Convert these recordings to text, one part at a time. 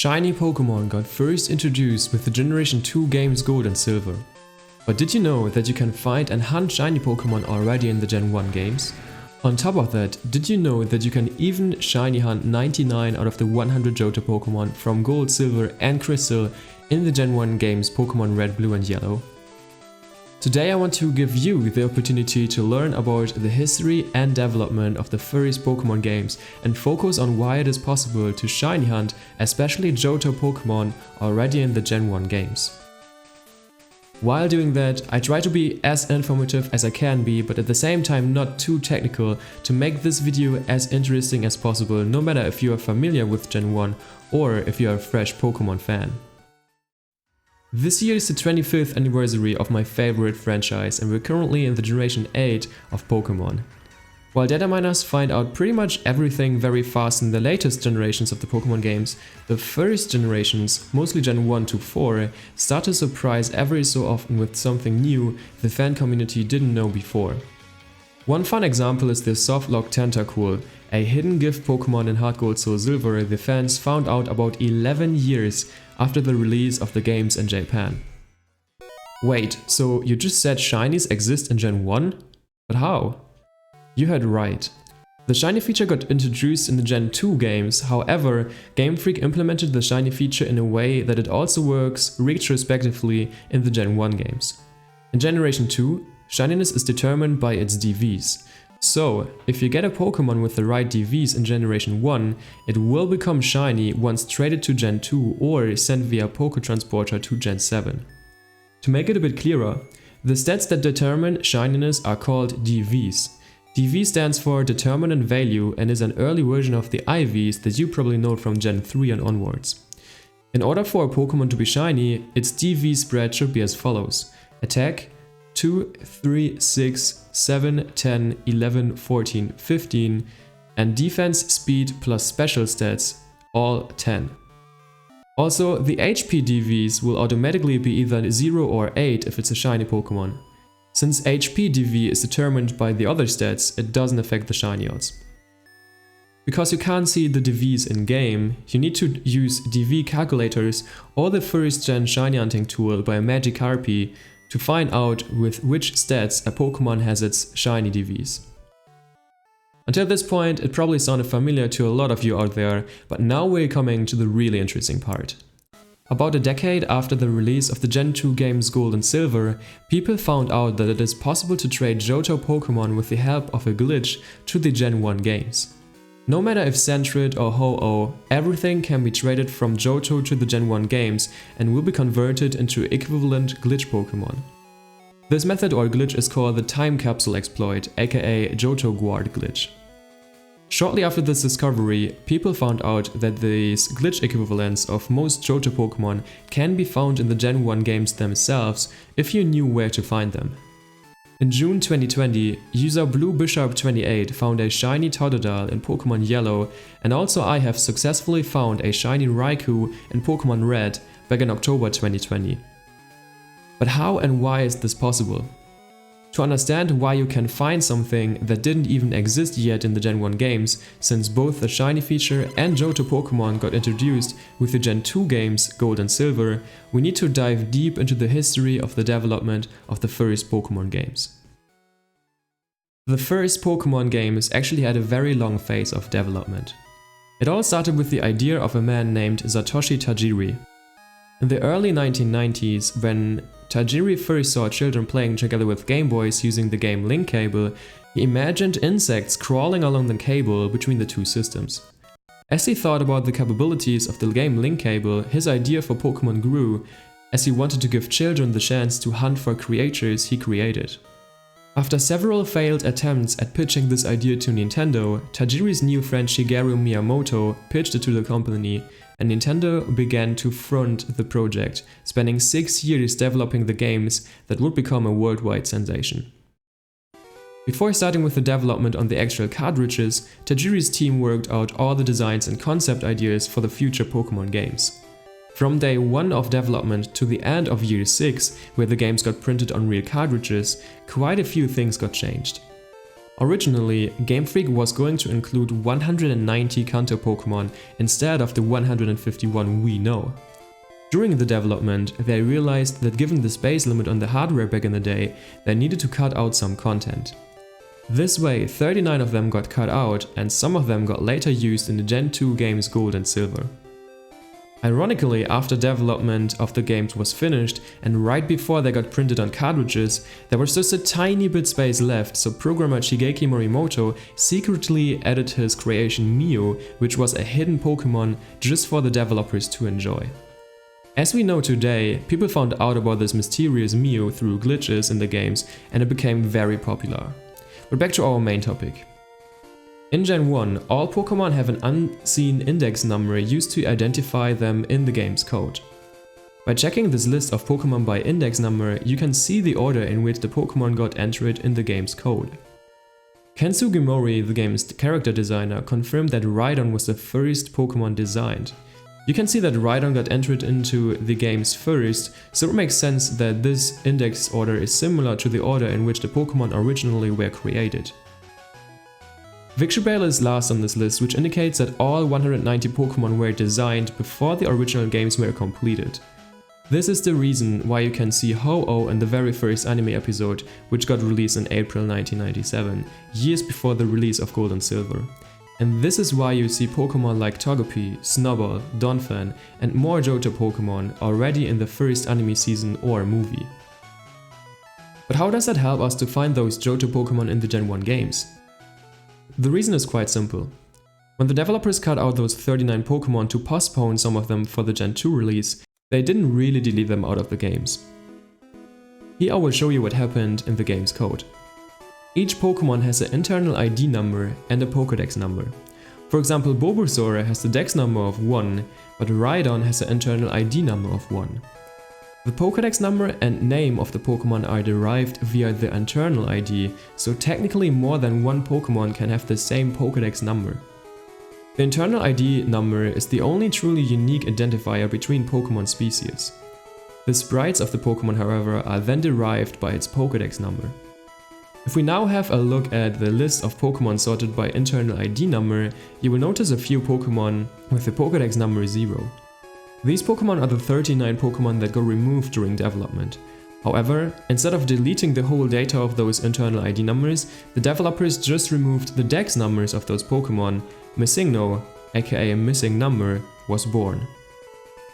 Shiny Pokémon got first introduced with the Generation 2 games Gold and Silver. But did you know that you can find and hunt shiny Pokémon already in the Gen 1 games? On top of that, did you know that you can even shiny hunt 99 out of the 100 Johto Pokémon from Gold, Silver and Crystal in the Gen 1 games Pokémon Red, Blue and Yellow? Today I want to give you the opportunity to learn about the history and development of the first Pokémon games and focus on why it is possible to shiny hunt especially Johto Pokémon already in the Gen 1 games. While doing that, I try to be as informative as I can be, but at the same time not too technical, to make this video as interesting as possible, no matter if you are familiar with Gen 1 or if you are a fresh Pokémon fan. This year is the 25th anniversary of my favorite franchise and we're currently in the Generation 8 of Pokémon. While data miners find out pretty much everything very fast in the latest generations of the Pokémon games, the first generations, mostly Gen 1 to 4, start to surprise every so often with something new the fan community didn't know before. One fun example is the Softlock Tentacool, a hidden gift Pokémon in Heart Gold Soul Silver the fans found out about 11 years after the release of the games in Japan. Wait, so you just said shinies exist in Gen 1? But how? You heard right. The shiny feature got introduced in the Gen 2 games, however, Game Freak implemented the shiny feature in a way that it also works retrospectively in the Gen 1 games. In Generation 2, shininess is determined by its DVs. So, if you get a Pokémon with the right DVs in Generation 1, it will become shiny once traded to Gen 2 or sent via Poketransporter to Gen 7. To make it a bit clearer, the stats that determine shininess are called DVs. DV stands for Determinant Value and is an early version of the IVs that you probably know from Gen 3 and onwards. In order for a Pokémon to be shiny, its DV spread should be as follows: Attack 2, 3, 6, 7, 10, 11, 14, 15 and Defense, Speed plus Special Stats, all 10. Also, the HP DVs will automatically be either 0 or 8 if it's a shiny Pokémon. Since HP DV is determined by the other stats, it doesn't affect the shiny odds. Because you can't see the DVs in-game, you need to use DV calculators or the first gen shiny hunting tool by Magikarpi to find out with which stats a Pokémon has its shiny DVs. Until this point, it probably sounded familiar to a lot of you out there, but now we're coming to the really interesting part. About a decade after the release of the Gen 2 games Gold and Silver, people found out that it is possible to trade Johto Pokémon with the help of a glitch to the Gen 1 games. No matter if Sentret or Ho-Oh, everything can be traded from Johto to the Gen 1 games and will be converted into equivalent glitch Pokémon. This method or glitch is called the Time Capsule Exploit, aka Johto Guard glitch. Shortly after this discovery, people found out that these glitch equivalents of most Johto Pokémon can be found in the Gen 1 games themselves if you knew where to find them. In June 2020, user BlueBishop28 found a shiny Totodile in Pokémon Yellow, and also I have successfully found a shiny Raikou in Pokémon Red back in October 2020. But how and why is this possible? To understand why you can find something that didn't even exist yet in the Gen 1 games, since both the shiny feature and Johto Pokémon got introduced with the Gen 2 games Gold and Silver, we need to dive deep into the history of the development of the first Pokémon games. The first Pokémon games actually had a very long phase of development. It all started with the idea of a man named Satoshi Tajiri. In the early 1990s, when Tajiri first saw children playing together with Game Boys using the game link cable, he imagined insects crawling along the cable between the two systems. As he thought about the capabilities of the game link cable, his idea for Pokémon grew, as he wanted to give children the chance to hunt for creatures he created. After several failed attempts at pitching this idea to Nintendo, Tajiri's new friend Shigeru Miyamoto pitched it to the company, and Nintendo began to front the project, spending 6 years developing the games that would become a worldwide sensation. Before starting with the development on the actual cartridges, Tajiri's team worked out all the designs and concept ideas for the future Pokémon games. From day 1 of development to the end of year 6, where the games got printed on real cartridges, quite a few things got changed. Originally, Game Freak was going to include 190 Kanto Pokémon instead of the 151 we know. During the development, they realized that given the space limit on the hardware back in the day, they needed to cut out some content. This way, 39 of them got cut out, and some of them got later used in the Gen 2 games Gold and Silver. Ironically, after development of the games was finished, and right before they got printed on cartridges, there was just a tiny bit space left, so programmer Shigeki Morimoto secretly added his creation Mew, which was a hidden Pokémon just for the developers to enjoy. As we know today, people found out about this mysterious Mew through glitches in the games, and it became very popular. But back to our main topic. In Gen 1, all Pokémon have an unseen index number used to identify them in the game's code. By checking this list of Pokémon by index number, you can see the order in which the Pokémon got entered in the game's code. Ken Sugimori, the game's character designer, confirmed that Rhydon was the first Pokémon designed. You can see that Rhydon got entered into the games first, so it makes sense that this index order is similar to the order in which the Pokémon originally were created. Victreebel is last on this list, which indicates that all 190 Pokémon were designed before the original games were completed. This is the reason why you can see Ho-Oh in the very first anime episode, which got released in April 1997, years before the release of Gold and Silver. And this is why you see Pokémon like Togepi, Snubbull, Donphan and more Johto Pokémon already in the first anime season or movie. But how does that help us to find those Johto Pokémon in the Gen 1 games? The reason is quite simple. When the developers cut out those 39 Pokémon to postpone some of them for the Gen 2 release, they didn't really delete them out of the games. Here I will show you what happened in the game's code. Each Pokémon has an internal ID number and a Pokédex number. For example, Bulbasaur has the Dex number of 1, but Rhydon has an internal ID number of 1. The Pokédex number and name of the Pokémon are derived via the internal ID, so technically more than one Pokémon can have the same Pokédex number. The internal ID number is the only truly unique identifier between Pokémon species. The sprites of the Pokémon, however, are then derived by its Pokédex number. If we now have a look at the list of Pokémon sorted by internal ID number, you will notice a few Pokémon with the Pokédex number 0. These Pokémon are the 39 Pokémon that got removed during development. However, instead of deleting the whole data of those internal ID numbers, the developers just removed the Dex numbers of those Pokémon. Missingno, aka Missing Number, was born.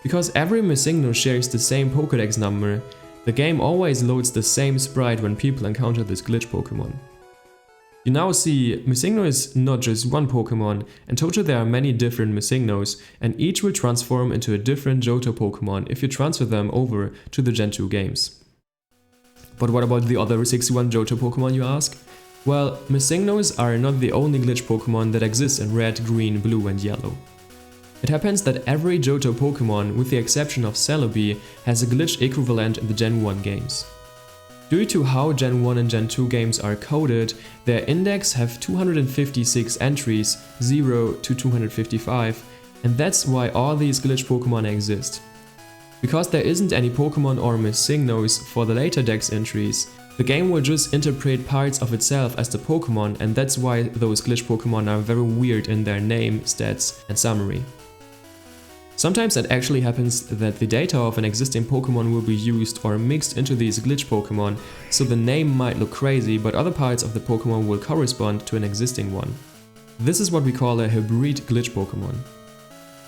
Because every Missingno shares the same Pokédex number, the game always loads the same sprite when people encounter this glitch Pokémon. You now see, Missingno is not just one Pokémon, in total there are many different Missingnos, and each will transform into a different Johto Pokémon if you transfer them over to the Gen 2 games. But what about the other 61 Johto Pokémon, you ask? Well, Missingnos are not the only glitch Pokémon that exists in red, green, blue and yellow. It happens that every Johto Pokémon, with the exception of Celebi, has a glitch equivalent in the Gen 1 games. Due to how Gen 1 and Gen 2 games are coded, their index have 256 entries, 0 to 255, and that's why all these glitch Pokémon exist. Because there isn't any Pokémon or Missingnos for the later dex entries, the game will just interpret parts of itself as the Pokémon, and that's why those glitch Pokémon are very weird in their name, stats and summary. Sometimes it actually happens that the data of an existing Pokémon will be used or mixed into these glitch Pokémon, so the name might look crazy, but other parts of the Pokémon will correspond to an existing one. This is what we call a hybrid glitch Pokémon.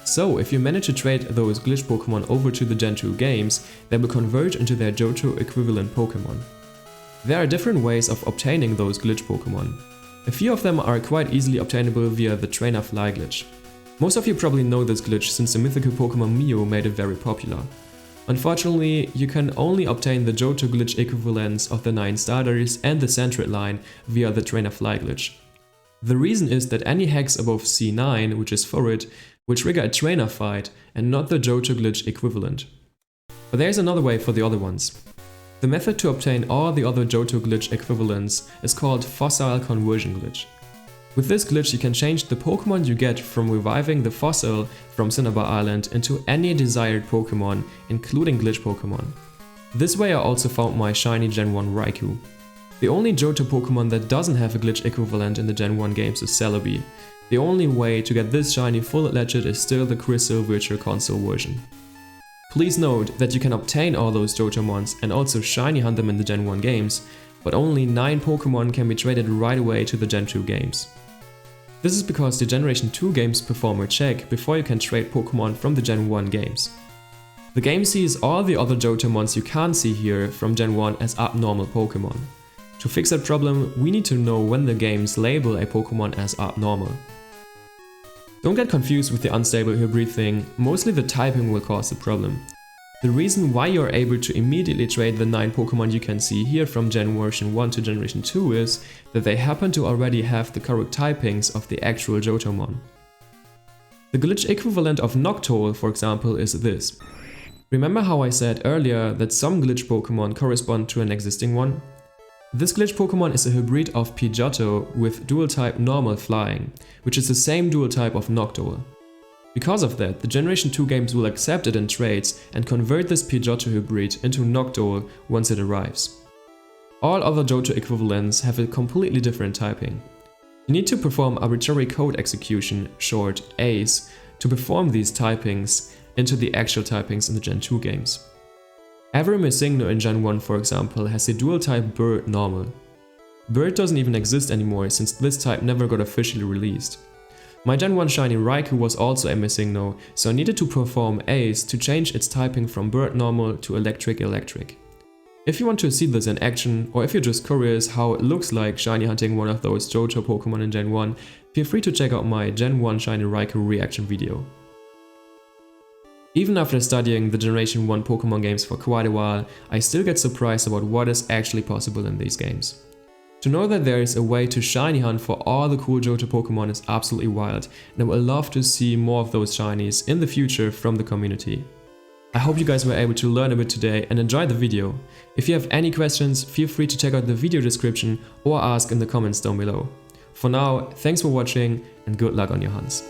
So, if you manage to trade those glitch Pokémon over to the Gen 2 games, they will convert into their Johto equivalent Pokémon. There are different ways of obtaining those glitch Pokémon. A few of them are quite easily obtainable via the Trainer Fly glitch. Most of you probably know this glitch since the mythical Pokémon Mew made it very popular. Unfortunately, you can only obtain the Johto glitch equivalents of the 9 starters and the Centret line via the Trainer Fly glitch. The reason is that any hex above C9, which is for it, will trigger a trainer fight and not the Johto glitch equivalent. But there's another way for the other ones. The method to obtain all the other Johto glitch equivalents is called Fossile conversion glitch. With this glitch you can change the Pokémon you get from reviving the Fossile from Cinnabar Island into any desired Pokémon, including glitch Pokémon. This way I also found my shiny Gen 1 Raikou. The only Johto Pokémon that doesn't have a glitch equivalent in the Gen 1 games is Celebi. The only way to get this shiny full legit is still the Crystal Virtual Console version. Please note that you can obtain all those Johtomons and also shiny hunt them in the Gen 1 games, but only 9 Pokémon can be traded right away to the Gen 2 games. This is because the Generation 2 games perform a check before you can trade Pokémon from the Gen 1 games. The game sees all the other Johtomons you can't see here from Gen 1 as abnormal Pokémon. To fix that problem, we need to know when the games label a Pokémon as abnormal. Don't get confused with the unstable hybrid thing, mostly the typing will cause the problem. The reason why you're able to immediately trade the 9 Pokémon you can see here from Generation 1 to Generation 2 is that they happen to already have the correct typings of the actual Johtomon. The glitch equivalent of Noctowl, for example, is this. Remember how I said earlier that some glitch Pokémon correspond to an existing one? This glitch Pokémon is a hybrid of Pidgeotto with dual type normal flying, which is the same dual type of Noctowl. Because of that, the Generation 2 games will accept it in trades and convert this Pidgeotto hybrid into Noctowl once it arrives. All other Johto equivalents have a completely different typing. You need to perform arbitrary code execution, short ACE, to perform these typings into the actual typings in the Gen 2 games. Every Missigno in Gen 1, for example, has a dual type Bird normal. Bird doesn't even exist anymore since this type never got officially released. My Gen 1 Shiny Raikou was also a Missigno, so I needed to perform ACE to change its typing from Bird normal to Electric Electric. If you want to see this in action, or if you're just curious how it looks like shiny hunting one of those Johto Pokémon in Gen 1, feel free to check out my Gen 1 Shiny Raikou reaction video. Even after studying the Generation 1 Pokémon games for quite a while, I still get surprised about what is actually possible in these games. To know that there is a way to shiny hunt for all the cool Johto Pokémon is absolutely wild, and I would love to see more of those shinies in the future from the community. I hope you guys were able to learn a bit today and enjoy the video. If you have any questions, feel free to check out the video description or ask in the comments down below. For now, thanks for watching and good luck on your hunts.